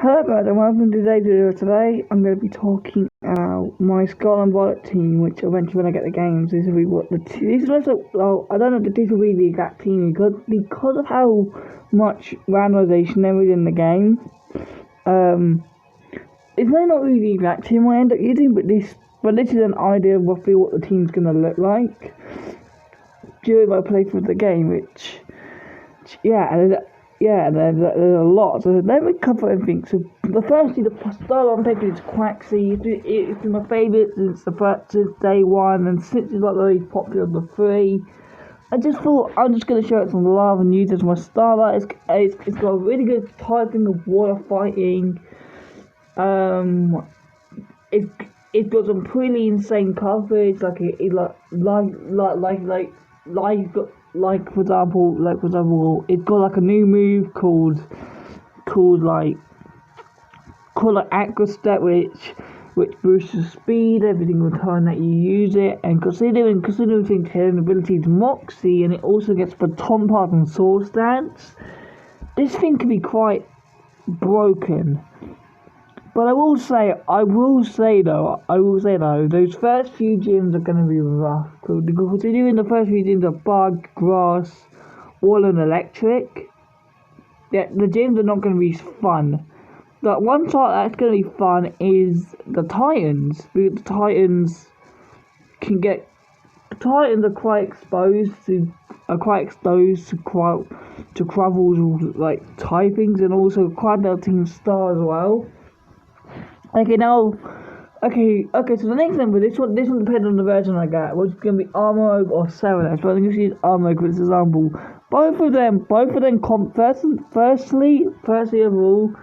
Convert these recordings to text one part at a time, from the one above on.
Hello guys and welcome to today's video. Today I'm going to be talking about my Scarlet and Violet team, which eventually when I get the games, this will be what the this is also, well, I don't know if this will be the exact team because of how much randomization there is in the game. It's not really the exact team I end up using, but this is an idea of roughly what the team's going to look like during my playthrough of the game, which there's a lot. So let me cover everything. So the style I'm picking is Quaxly. It's my favourite since day one, and since it's like very popular on the free. I just thought I'm just gonna show it some love and use it as my starlight. It's got a really good typing of water fighting. It's got some pretty insane coverage, like for example, it's got like a new move called Aqua Step, which boosts the speed every single time that you use it. And considering its hidden ability to Moxie, and it also gets Baton Pass and Sword Stance, this thing can be quite broken. But I will say though, those first few gyms are going to be rough. Considering the first few gyms are bug, grass, wall and electric, the gyms are not going to be fun. But one part that's going to be fun is the Titans. The Titans are quite exposed to Quabble's like typings, and also quite a team star as well. So the next number, this one depends on the version I get, which is going to be Armor or Scarlet. But I'm going to use Armor for this example. Both of them firstly of all,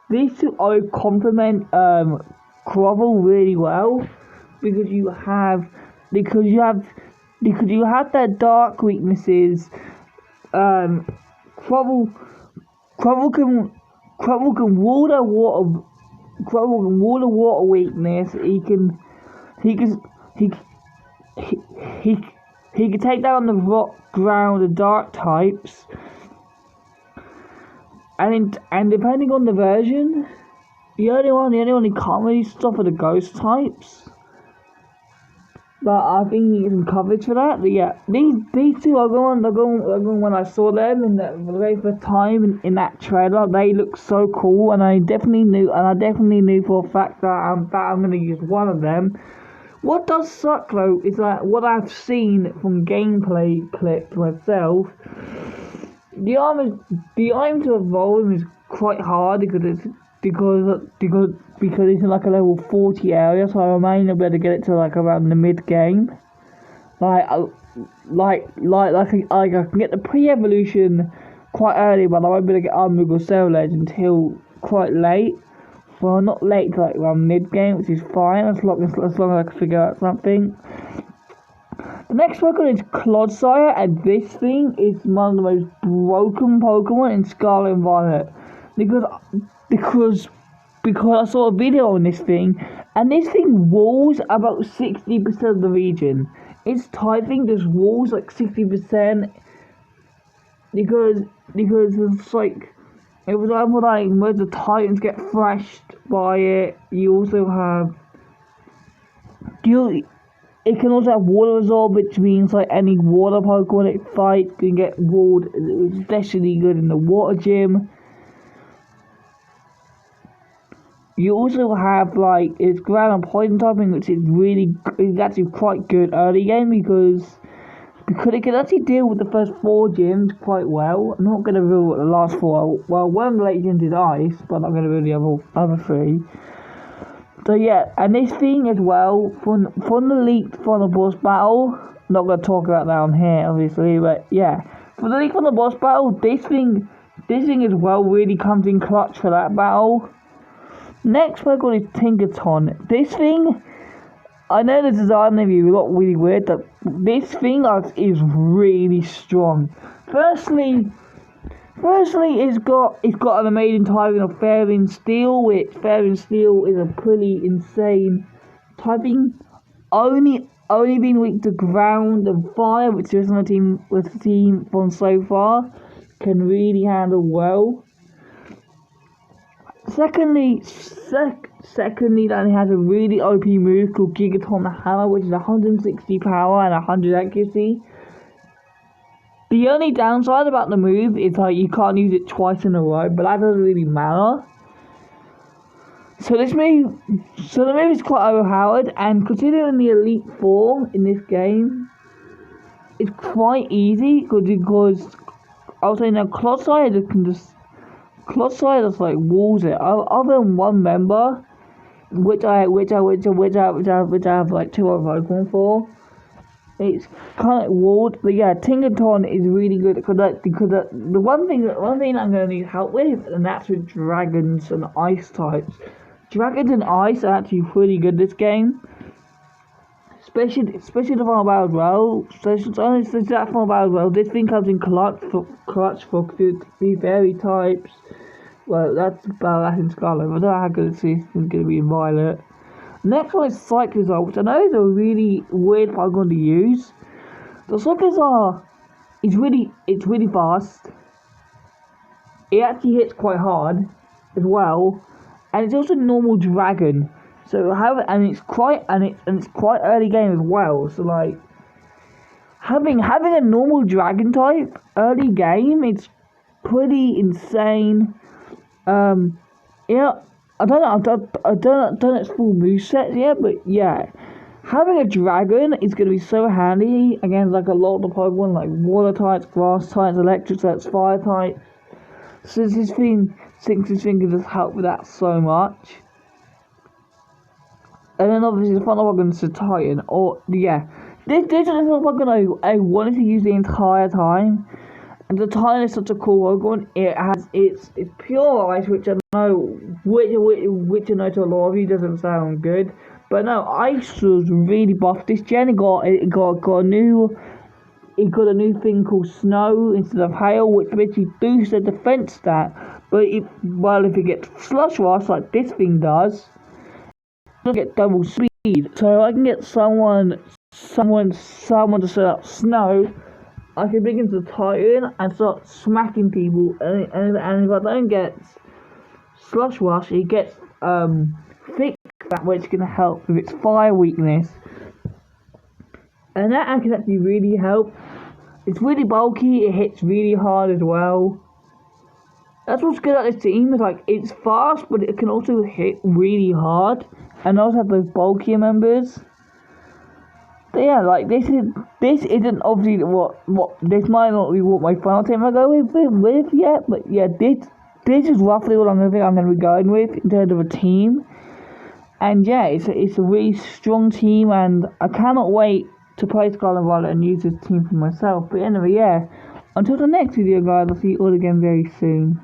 these two complement Quabble really well, because you have their dark weaknesses. Quabble can wall their water. Quabble can wall the water weakness. He can take down the rock, ground, the dark types. And depending on the version, the only one he can't really stop are the ghost types. But I think he can coverage for that. But yeah, these two are going. When I saw them for the very first time in that trailer, they look so cool, and I definitely knew for a fact that I'm gonna use one of them. What does suck though is that what I've seen from gameplay clips myself, the item to evolve is quite hard because it's in like a level 40 area, so I may not be able to get it to like around the mid game. I can get the pre-evolution quite early, but I won't be able to get Armor or Scarlet until quite late. Well, not late, like around mid game, which is fine as long as I can figure out something. The next Pokemon is Clodsire, and this thing is one of the most broken Pokemon in Scarlet and Violet. Because I saw a video on this thing, and this thing walls about 60% of the region. Its typing just walls like 60%, because it's like, it was like when the Titans get thrashed by it. You also have it can also have water absorb, which means like any water Pokemon it fights can get walled. It's especially good in the water gym. You also have like its ground and poison typing, which is actually quite good early game because it can actually deal with the first 4 gyms quite well. I'm not going to rule what the last 4 are. Well, one of the late gyms is ice, but I'm not going to rule the other 3. So yeah, and this thing as well, from the leak from the boss battle, I'm not going to talk about that on here obviously, but yeah, from the leak from the boss battle, this thing as well really comes in clutch for that battle. Next Pokemon is Tinkaton. This thing, I know the design may be really weird, but this thing is really strong. Firstly, it's got an amazing typing of Fairy and Steel, which Fairy and Steel is a pretty insane typing. Only being weak to ground and fire, which is on the team from so far can really handle well. Secondly, that it has a really OP move called Gigaton Hammer, which is 160 power and 100 accuracy. The only downside about the move is like you can't use it twice in a row, but that doesn't really matter. So the move is quite overpowered, and considering the Elite Four in this game, it's quite easy because I was saying now Clodsire just like walls it. Other than one member, which I have like 2 other Pokemon for. It's kind of walled, but yeah, Tinkaton is really good because the one thing I'm gonna need help with, and that's with dragons and ice types. Dragons and ice are actually pretty good this game, especially the Final Battle as well. So that Final Battle as well. This thing comes in clutch for 3 fairy types. Well, that's in Scarlet. I don't know how good this is going to be in Violet. Next one is Cyclizar, which I know is a really weird Pokemon to use. So Cyclizar is really fast. It actually hits quite hard as well, and it's also a normal dragon. So it's quite early game as well. So like having a normal dragon type early game, it's pretty insane. Yeah. I don't know its full moveset yet, but yeah, having a dragon is going to be so handy against like a lot of the Pokemon like water types, grass types, electric types, fire types. So this thing can just help with that so much. And then obviously the final Pokemon is a Titan, this is the Pokemon I wanted to use the entire time. And the Titan is such a cool Pokemon. It has it's pure ice, which I know to a lot of you doesn't sound good, but no, ice was really buffed this gen. It got a new thing called snow instead of hail, which basically boosts the defense stat. But if it gets slush rush like this thing does, it'll get double speed. So I can get someone to set up snow. I can bring into the Titan and start smacking people, and if I don't get Slush Rush, it gets Thick Fat, which can help with its fire weakness, and that can actually really help. It's really bulky, it hits really hard as well. That's what's good at this team, is like it's fast, but it can also hit really hard, and also have those bulkier members. But yeah, like this isn't obviously what this might not be what my final team I go with yet, but yeah, this is roughly what I'm gonna be going with in terms of a team. And yeah, it's a really strong team, and I cannot wait to play Scarlet and Violet and use this team for myself. But anyway, yeah, until the next video, guys, I'll see you all again very soon.